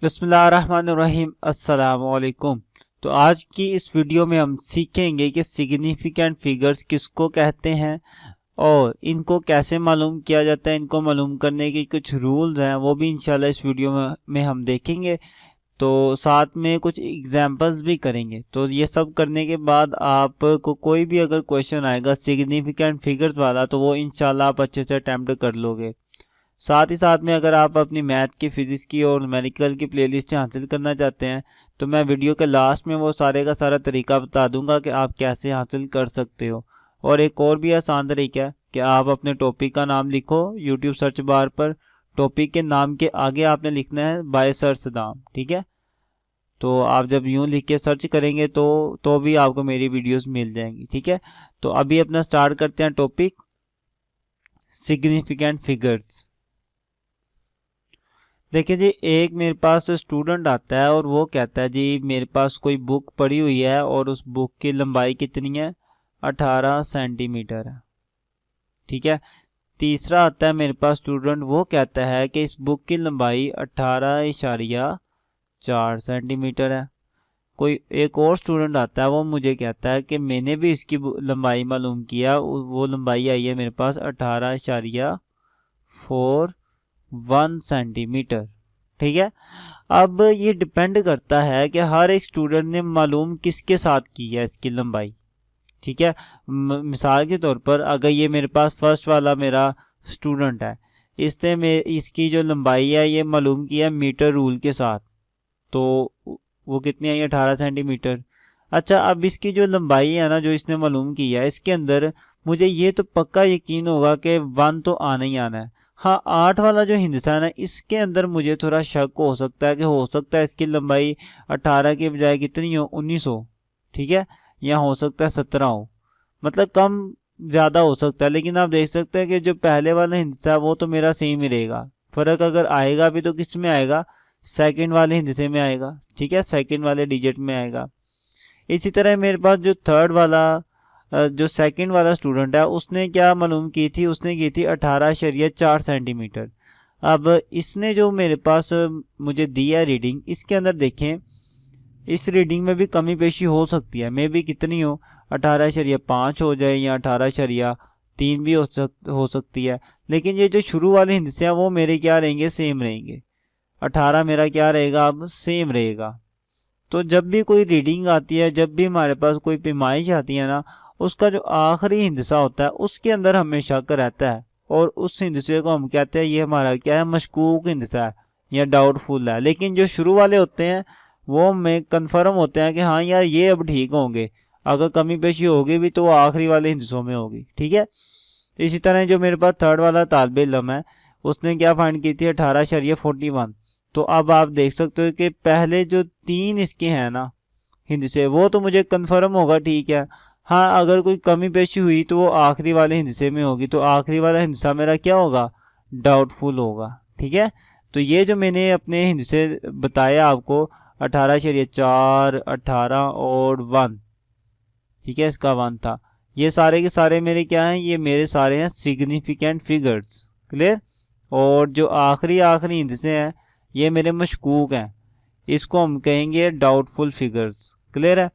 बिस्मिल्लाहिर्रहमानिर्रहीम अस्सलामुअलैकुम। तो आज की इस वीडियो में हम सीखेंगे कि सिग्निफिकेंट फिगर्स किसको कहते हैं और इनको कैसे मालूम किया जाता है। इनको मालूम करने के कुछ रूल्स हैं, वो भी इंशाल्लाह इस वीडियो में हम देखेंगे। तो साथ में कुछ एग्जांपल्स भी करेंगे। तो ये सब करने के बाद आपको कोई भी अगर क्वेश्चन आएगा सिग्निफिकेंट फिगर्स वाला, तो वो इंशाल्लाह आप अच्छे से अटैम्प्ट कर लोगे। साथ ही साथ में अगर आप अपनी मैथ की, फिजिक्स की और न्यूमेरिकल की प्लेलिस्ट हासिल करना चाहते हैं तो मैं वीडियो के लास्ट में वो सारे का सारा तरीका बता दूंगा कि आप कैसे हासिल कर सकते हो। और एक और भी आसान तरीका है कि आप अपने टॉपिक का नाम लिखो यूट्यूब सर्च बार पर। टॉपिक के नाम के आगे आपने लिखना है बाय सर्च सदाम, ठीक है। तो आप जब यूं लिख के सर्च करेंगे तो भी आपको मेरी वीडियोस मिल जाएंगी, ठीक है। तो अभी अपना स्टार्ट करते हैं टॉपिक सिग्निफिकेंट फिगर्स। देखिए जी, एक मेरे पास स्टूडेंट आता है और वो कहता है जी मेरे पास कोई बुक पड़ी हुई है और उस बुक की लंबाई कितनी है, 18 सेंटीमीटर है, ठीक है। तीसरा आता है मेरे पास स्टूडेंट, वो कहता है कि इस बुक की लंबाई 18.4 सेंटीमीटर है। कोई एक और स्टूडेंट आता है, वो मुझे कहता है कि मैंने भी इसकी लंबाई मालूम किया, वो लंबाई आई है मेरे पास 18.41 सेंटीमीटर, ठीक है। अब ये डिपेंड करता है कि हर एक स्टूडेंट ने मालूम किसके साथ की है इसकी लंबाई, ठीक है। मिसाल के तौर पर अगर ये मेरे पास फर्स्ट वाला मेरा स्टूडेंट है, इसने इसकी जो लंबाई है ये मालूम किया मीटर रूल के साथ, तो वो कितनी आई, 18 सेंटीमीटर। अच्छा, अब इसकी जो लंबाई है ना, जो इसने मालूम की है, इसके अंदर मुझे ये तो पक्का यकीन होगा कि 1 तो आना ही आना है। हाँ, 8 वाला जो हिंदुस्तान है इसके अंदर मुझे थोड़ा शक हो सकता है कि हो सकता है इसकी लंबाई 18 के बजाय कितनी हो, 19 हो, ठीक है। या हो सकता है 17 हो, मतलब कम ज़्यादा हो सकता है। लेकिन आप देख सकते हैं कि जो पहले वाला हिंदुस्तान है वो तो मेरा सेम ही रहेगा। फ़र्क अगर आएगा भी तो किस में आएगा, सेकंड वाले हिंदसे में आएगा, ठीक है, सेकंड वाले डिजिट में आएगा। इसी तरह मेरे पास जो थर्ड वाला जो सेकंड वाला स्टूडेंट है उसने क्या मालूम की थी, उसने की थी 18.4 सेंटीमीटर। अब इसने जो मेरे पास मुझे दिया रीडिंग, इसके अंदर देखें इस रीडिंग में भी कमी पेशी हो सकती है। मे भी कितनी हो, 18.5 हो जाए या 18.3 भी हो सकती है। लेकिन ये जो शुरू वाले हिंदसे हैं वो मेरे क्या रहेंगे, सेम रहेंगे। 18 मेरा क्या रहेगा, अब सेम रहेगा। तो जब भी कोई रीडिंग आती है, जब भी हमारे पास कोई पैमाइश आती है ना, उसका जो आखिरी हिंदसा होता है उसके अंदर हमें शक रहता है और उस हिंदसे को हम कहते हैं ये हमारा क्या है, मशकूक हिंदसा है या डाउटफुल है। लेकिन जो शुरू वाले होते हैं वो हमें कन्फर्म होते हैं कि हाँ यार ये अब ठीक होंगे। अगर कमी पेशी होगी भी तो वो आखिरी वाले हिंदसों में होगी, ठीक है। इसी तरह जो मेरे पास थर्ड वाला तालिब इल्म है, उसने क्या फाइंड की थी, 18.41। तो अब आप देख सकते हो कि पहले जो 3 इसके हैं ना हिंदसे, वो तो मुझे कंफर्म होगा, ठीक है। हाँ, अगर कोई कमी पेशी हुई तो वो आखिरी वाले हिंदसे में होगी, तो आखिरी वाला हिंदसा मेरा क्या होगा, डाउटफुल होगा, ठीक है। तो ये जो मैंने अपने हिंदसे बताया आपको, 18.4, 18 और 1, ठीक है, इसका 1 था। ये सारे के सारे मेरे क्या हैं, ये मेरे सारे हैं सिग्निफिकेंट फिगर्स, क्लियर। और जो आखिरी आखिरी हिंदसे हैं ये मेरे मशकूक हैं, इसको हम कहेंगे डाउटफुल फिगर्स, क्लियर है।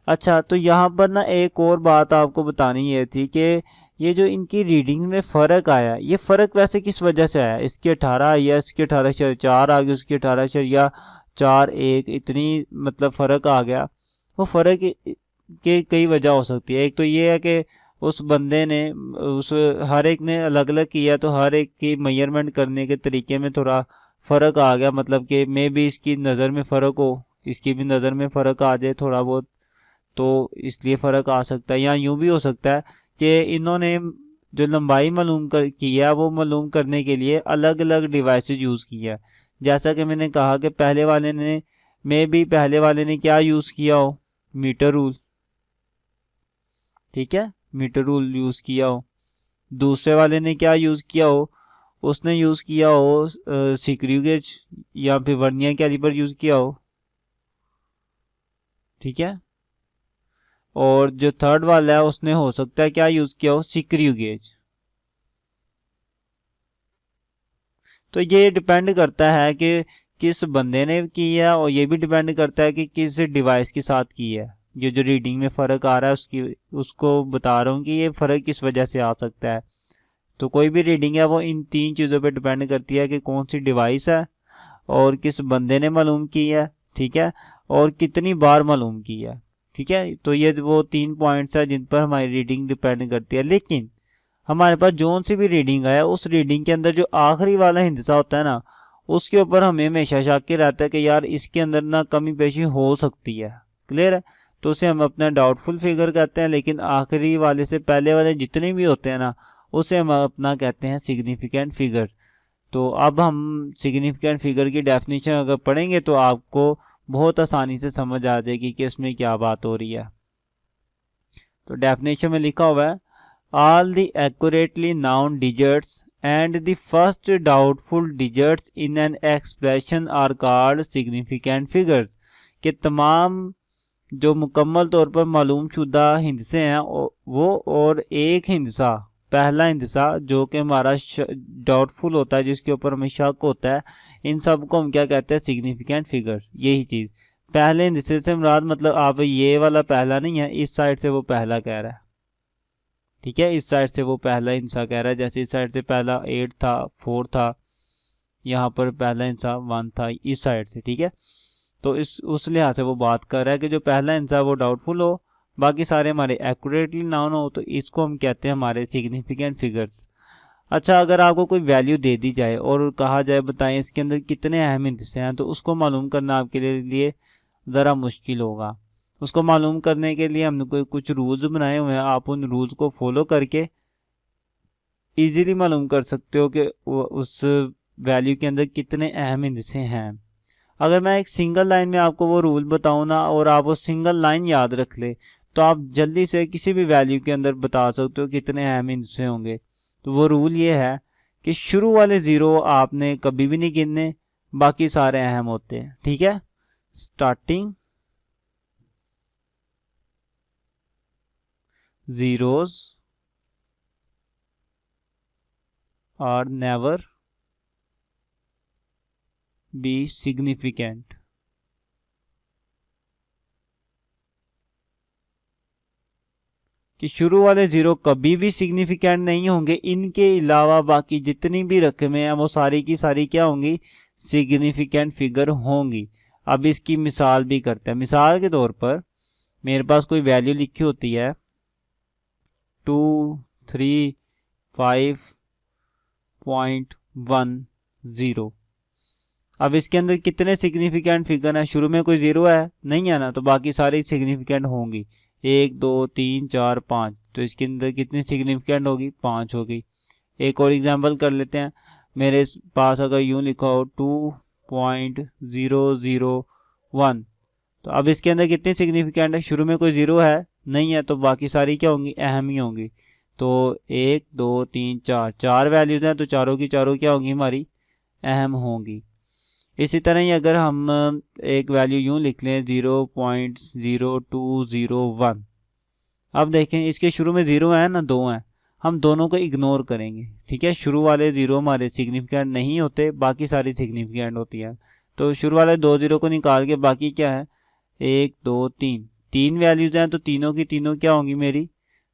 अच्छा, तो यहाँ पर ना एक और बात आपको बतानी ये थी कि ये जो इनकी रीडिंग में फ़र्क आया, ये फ़र्क वैसे किस वजह से आया। इसकी 18 आई है, इसकी 18.4 आ गई, उसकी 18.41, इतनी मतलब फ़र्क आ गया। वो फ़र्क के कई वजह हो सकती है। एक तो ये है कि उस बंदे ने उस हर एक ने अलग अलग किया, तो हर एक की मेजरमेंट करने के तरीके में थोड़ा फ़र्क आ गया। मतलब कि मे भी इसकी नज़र में फ़र्क हो, इसकी भी नज़र में फ़र्क आ जाए थोड़ा बहुत, तो इसलिए फ़र्क आ सकता है। या यूँ भी हो सकता है कि इन्होंने जो लंबाई मालूम की है वो मालूम करने के लिए अलग अलग डिवाइसेस यूज़ किया है। जैसा कि मैंने कहा कि पहले वाले ने क्या यूज़ किया हो, मीटर रूल, ठीक है, मीटर रूल यूज़ किया हो। दूसरे वाले ने क्या यूज़ किया हो, उसने यूज़ किया हो स्क्रू गेज या फिर वर्नियर कैलिपर यूज़ किया हो, ठीक है। और जो थर्ड वाला है उसने हो सकता है क्या यूज़ किया हो, स्क्रू गेज। तो ये डिपेंड करता है कि किस बंदे ने की है, और ये भी डिपेंड करता है कि किस डिवाइस के साथ की है। ये जो रीडिंग में फ़र्क आ रहा है उसको बता रहा हूँ कि ये फ़र्क किस वजह से आ सकता है। तो कोई भी रीडिंग है वो इन 3 चीज़ों पे डिपेंड करती है कि कौन सी डिवाइस है और किस बंदे ने मालूम की है, ठीक है, और कितनी बार मालूम की है, ठीक है। तो ये वो 3 पॉइंट्स है जिन पर हमारी रीडिंग डिपेंड करती है। लेकिन हमारे पास जोन सी भी रीडिंग है, उस रीडिंग के अंदर जो आखिरी वाला हिस्सा होता है ना, उसके ऊपर हमें हमेशा शक रहता है कि यार इसके अंदर ना कमी पेशी हो सकती है। क्लियर है? तो उसे हम अपना डाउटफुल फिगर कहते हैं। लेकिन आखिरी वाले से पहले वाले जितने भी होते हैं ना, उसे हम अपना कहते हैं सिग्निफिकेंट फिगर। तो अब हम सिग्निफिकेंट फिगर की डेफिनेशन अगर पढ़ेंगे तो आपको बहुत आसानी से समझ आ जाएगी कि इसमें क्या बात हो रही है। तो डेफिनेशन में लिखा हुआ है, all the accurately known digits and the first doubtful digits in an expression are called significant figures. के तमाम जो मुकम्मल तौर पर मालूम शुदा हिंदसे हैं वो, और एक हिंदसा, पहला हिंदसा जो कि हमारा डाउटफुल होता है, जिसके ऊपर हमें शक होता है, इन सब को हम क्या कहते हैं? Significant figure. यही चीज़ पहले हिंदसे से मुराद, मतलब आप ये वाला पहला नहीं है, इस साइड से वो पहला कह रहा है, ठीक है, इस साइड से वो पहला हिंसा कह रहा है। जैसे इस साइड से पहला 8 था, 4 था, यहाँ पर पहला हिंसा 1 था इस साइड से, ठीक है। तो उस लिहाज से वो बात कर रहा है कि जो पहला हिंसा वो डाउटफुल हो, बाकी सारे हमारे एक्यूरेटली नाउन हो, तो इसको हम कहते हैं हमारे सिग्निफिकेंट फिगर्स। अच्छा, अगर आपको कोई वैल्यू दे दी जाए और कहा जाए बताएं इसके अंदर कितने अहम हिस्से हैं, तो उसको मालूम करना आपके लिए ज़रा मुश्किल होगा। उसको मालूम करने के लिए हमने कोई कुछ रूल्स बनाए हुए हैं। आप उन रूल्स को फॉलो करके इजीली मालूम कर सकते हो कि उस वैल्यू के अंदर कितने अहम हिस्से हैं। अगर मैं एक सिंगल लाइन में आपको वो रूल बताऊँ ना, और आप वो सिंगल लाइन याद रख ले, तो आप जल्दी से किसी भी वैल्यू के अंदर बता सकते हो कितने अहम हिस्से होंगे। तो वो रूल ये है कि शुरू वाले 0 आपने कभी भी नहीं गिनने, बाकी सारे अहम होते हैं, ठीक है। Starting zeros are never be significant। कि शुरू वाले 0 कभी भी सिग्निफिकेंट नहीं होंगे, इनके अलावा बाकी जितनी भी रकमें हैं वो सारी की सारी क्या होंगी? सिग्निफिकेंट फिगर होंगी। अब इसकी मिसाल भी करते हैं। मिसाल के तौर पर मेरे पास कोई वैल्यू लिखी होती है 235.10। अब इसके अंदर कितने सिग्निफिकेंट फिगर हैं? शुरू में कोई 0 है नहीं है ना, तो बाकी सारी सिग्निफिकेंट होंगी। 1 2 3 4 5, तो इसके अंदर कितनी सिग्निफिकेंट होगी? 5 होगी। एक और एग्जांपल कर लेते हैं। मेरे पास अगर यूँ लिखा हो 2.001, तो अब इसके अंदर कितनी सिग्निफिकेंट है? शुरू में कोई 0 है नहीं है, तो बाकी सारी क्या होंगी? अहम ही होंगी। तो 1 2 3 4, 4 वैल्यूज़ हैं, तो चारों की चारों क्या होंगी? हमारी अहम होंगी। इसी तरह ही अगर हम एक वैल्यू यूँ लिख लें 0.0201, अब देखें इसके शुरू में 0 है ना, 2 हैं, हम दोनों को इग्नोर करेंगे, ठीक है। शुरू वाले 0 हमारे सिग्निफिकेंट नहीं होते, बाकी सारी सिग्निफिकेंट होती है। तो शुरू वाले 2 0 को निकाल के बाकी क्या है? 1 2 3, 3 वैल्यूज़ हैं, तो तीनों की तीनों क्या होंगी? मेरी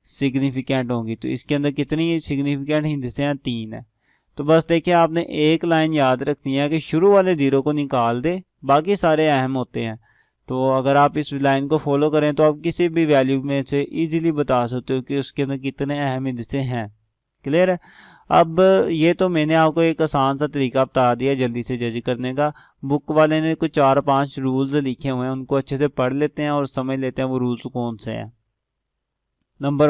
सिग्निफिकेंट होंगी। तो इसके अंदर कितनी सिग्निफिकेंट हिस्से हैं? 3 है। तो बस देखिए, आपने एक लाइन याद रखनी है कि शुरू वाले 0 को निकाल दे, बाकी सारे अहम होते हैं। तो अगर आप इस लाइन को फॉलो करें तो आप किसी भी वैल्यू में से इजीली बता सकते हो कि उसके अंदर कितने अहम हिस्से हैं। क्लियर है? अब ये तो मैंने आपको एक आसान सा तरीका बता दिया जल्दी से जज करने का। बुक वाले ने कुछ 4-5 रूल्स लिखे हुए हैं, उनको अच्छे से पढ़ लेते हैं और समझ लेते हैं वो रूल्स कौन से हैं। नंबर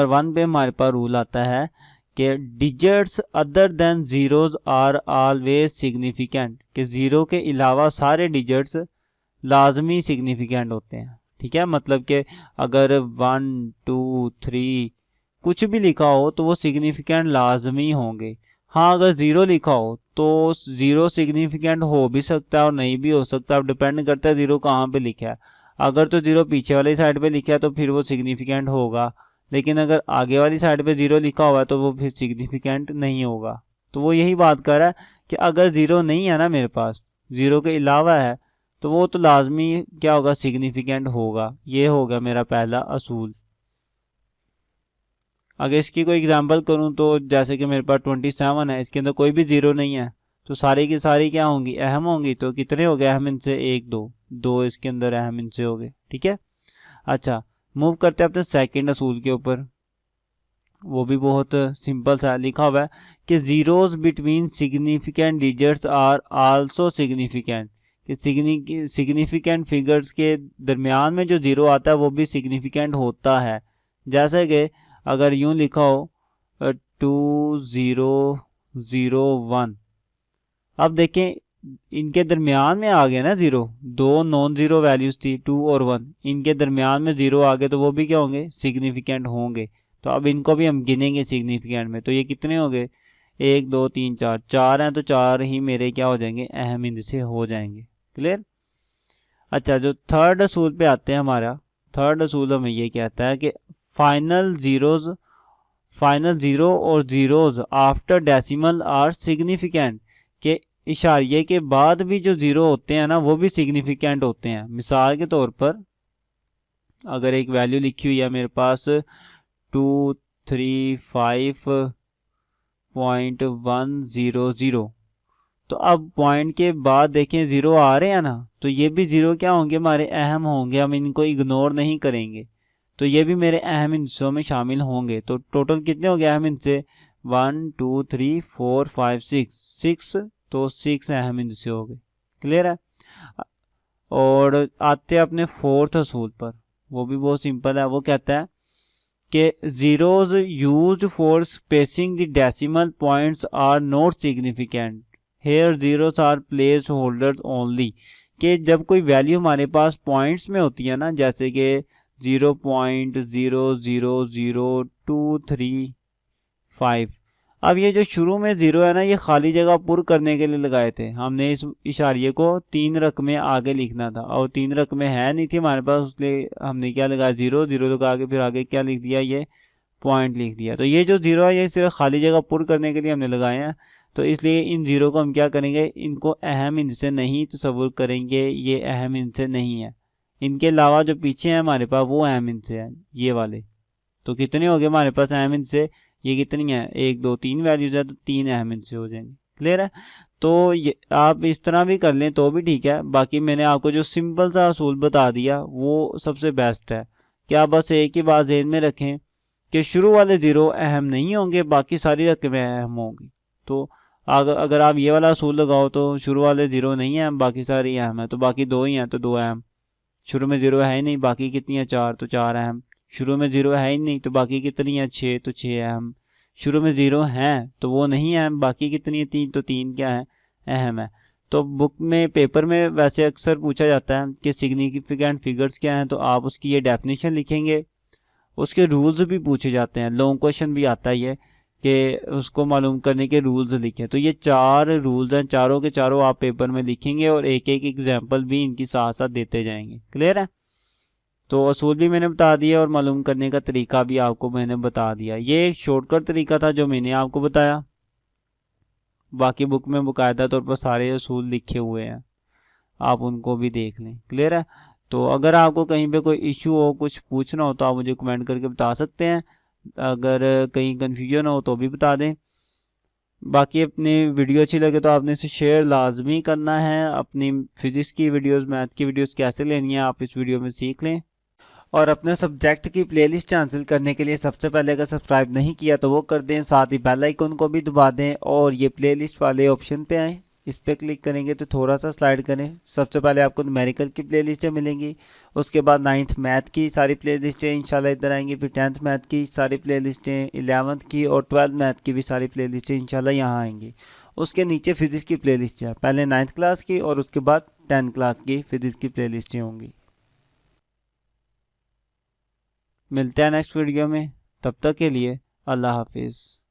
1 पे हमारे पास रूल आता है कि digits other than zeros are always significant. कि 0 के अलावा सारे डिजिट्स लाजमी सिग्निफिकेंट होते हैं, ठीक है। मतलब कि अगर 1 2 3 कुछ भी लिखा हो तो वो सिग्निफिकेंट लाजमी होंगे। हाँ, अगर 0 लिखा हो तो 0 सिग्निफिकेंट हो भी सकता है और नहीं भी हो सकता, अब डिपेंड करता है 0 कहाँ पे लिखा है। अगर तो 0 पीछे वाली साइड पे लिखा है तो फिर वो सिग्निफिकेंट होगा, लेकिन अगर आगे वाली साइड पे 0 लिखा हुआ है तो वो फिर सिग्निफिकेंट नहीं होगा। तो वो यही बात कर रहा है कि अगर ज़ीरो नहीं है ना मेरे पास, ज़ीरो के अलावा है, तो वो तो लाजमी क्या होगा, सिग्निफिकेंट होगा। ये होगा मेरा पहला असूल। अगर इसकी कोई एग्जांपल करूं तो जैसे कि मेरे पास 27 है, इसके अंदर कोई भी ज़ीरो नहीं है, तो सारी की सारी क्या होंगी, अहम होंगी। तो कितने हो गए अहम इनसे, एक दो, दो इसके अंदर अहम इनसे हो गए। ठीक है, अच्छा मूव करते हैं अपने सेकंड असूल के ऊपर। वो भी बहुत सिंपल सा लिखा हुआ है कि zeros between significant digits are also significant, कि सिग्निफिकेंट फिगर्स के दरमियान में जो ज़ीरो आता है वो भी सिग्निफिकेंट होता है। जैसे कि अगर यूं लिखा हो 2001, अब देखें इनके दरमियान में आ गया ना ज़ीरो, दो नॉन ज़ीरो वैल्यूज़ थी 2 और 1, इनके दरमियान में ज़ीरो आ गए तो वो भी क्या होंगे, सिग्निफिकेंट होंगे। तो अब इनको भी हम गिनेंगे सिग्निफिकेंट में। तो ये कितने हो गए, 1 2 3 4, चार हैं, तो चार ही मेरे क्या हो जाएंगे, अहम इनसे हो जाएंगे। क्लियर। अच्छा जो थर्ड असूल पे आते हैं, हमारा थर्ड असूल हमें ये कहता है कि फाइनल ज़ीरो और zeros after decimal are significant, के इशारिये के बाद भी जो ज़ीरो होते हैं ना वो भी सिग्निफिकेंट होते हैं। मिसाल के तौर पर अगर एक वैल्यू लिखी हुई है मेरे पास 235.100, तो अब पॉइंट के बाद देखें ज़ीरो आ रहे हैं ना, तो ये भी ज़ीरो क्या होंगे, हमारे अहम होंगे, हम इनको इग्नोर नहीं करेंगे। तो ये भी मेरे अहम हिस्सों में शामिल होंगे। तो टोटल कितने हो गए अहम हिस्से, 1 2 3 4 5 6, तो 6 अहम हिस्से हो गए। क्लियर है। और आते हैं अपने फोर्थ असूल पर, वो भी बहुत सिंपल है। वो कहता है कि zeros used for spacing the decimal points are not significant, here zeros are place holders only, कि जब कोई वैल्यू हमारे पास पॉइंट्स में होती है ना, जैसे कि 0.0002355, अब ये जो शुरू में ज़ीरो है ना, ये खाली जगह पुर करने के लिए लगाए थे हमने। इस इशारिये को 3 रकमें आगे लिखना था और 3 रकमें है नहीं थी हमारे पास, इसलिए हमने क्या लगाया, ज़ीरो, ज़ीरो लगा के फिर आगे क्या लिख दिया, ये पॉइंट लिख दिया। तो ये जो ज़ीरो है ये सिर्फ खाली जगह पुर करने के लिए हमने लगाए हैं। तो इसलिए इन ज़ीरो को हम क्या करेंगे, इनको अहम इनसे नहीं तस्वुर करेंगे, ये अहम इनसे नहीं है। इनके अलावा जो पीछे हैं हमारे पास वो अहम इनसे हैं, ये वाले। तो कितने हो गए हमारे पास अहम इनसे, ये कितनी है, 1 2 3 वैल्यूज है, तो 3 अहम इनसे हो जाएंगे। क्लियर है। तो ये आप इस तरह भी कर लें तो भी ठीक है। बाकी मैंने आपको जो सिंपल सा असूल बता दिया वो सबसे बेस्ट है। क्या बस एक ही बात ज़हन में रखें कि शुरू वाले ज़ीरो अहम नहीं होंगे, बाकी सारी रकमें अहम होंगी। तो अगर आप ये वाला असूल लगाओ तो शुरू वाले ज़ीरो नहीं है, बाकी सारी अहम है, तो बाकी दो ही हैं तो दो अहम। शुरू में ज़ीरो है ही नहीं, बाकी कितनी है, 4, तो 4 अहम। शुरू में ज़ीरो है ही नहीं तो बाकी कितनी है, 6, तो 6 अहम। शुरू में ज़ीरो हैं तो वो नहीं है, बाकी कितनी है, 3, तो 3 क्या है, अहम है। तो बुक में, पेपर में वैसे अक्सर पूछा जाता है कि सिग्निफिकेंट फिगर्स क्या हैं, तो आप उसकी ये डेफिनेशन लिखेंगे। उसके रूल्स भी पूछे जाते हैं, लॉन्ग क्वेश्चन भी आता है ये कि उसको मालूम करने के रूल्स लिखें। तो ये 4 रूल्स हैं, चारों के चारों आप पेपर में लिखेंगे और एक एक एग्जाम्पल भी इनकी साथ साथ देते जाएंगे। क्लियर है। तो असूल भी मैंने बता दिया और मालूम करने का तरीका भी आपको मैंने बता दिया। ये एक शॉर्टकट तरीका था जो मैंने आपको बताया, बाकी बुक में बाकायदा तौर पर सारे असूल लिखे हुए हैं, आप उनको भी देख लें। क्लियर है। तो अगर आपको कहीं पे कोई इशू हो, कुछ पूछना हो, तो आप मुझे कमेंट करके बता सकते हैं। अगर कहीं कन्फ्यूजन हो तो भी बता दें। बाकी अपनी वीडियो अच्छी लगे तो आपने इसे शेयर लाजमी करना है। अपनी फिज़िक्स की वीडियोस, मैथ की वीडियोस कैसे लेनी है आप इस वीडियो में सीख लें। और अपने सब्जेक्ट की प्लेलिस्ट हासिल करने के लिए सबसे पहले अगर सब्सक्राइब नहीं किया तो वो कर दें, साथ ही बेल आइकन को भी दबा दें और ये प्लेलिस्ट वाले ऑप्शन पे आएँ। इस पर क्लिक करेंगे तो थोड़ा सा स्लाइड करें, सबसे पहले आपको न्यूमेरिकल की प्लेलिस्टें मिलेंगी, उसके बाद 9th मैथ की सारी प्लेलिस्टें इंशाल्लाह इधर आएंगी, फिर 10th मैथ की सारी प्लेलिस्टें, 11th की और 12th मैथ की भी सारी प्लेलिस्टें इंशाल्लाह यहाँ आएंगी। उसके नीचे फिज़िक्स की प्लेलिस्ट है, पहले 9th क्लास की और उसके बाद 10th क्लास की फिज़िक्स की प्लेलिस्टें होंगी। मिलते हैं नेक्स्ट वीडियो में, तब तक के लिए अल्लाह हाफिज़।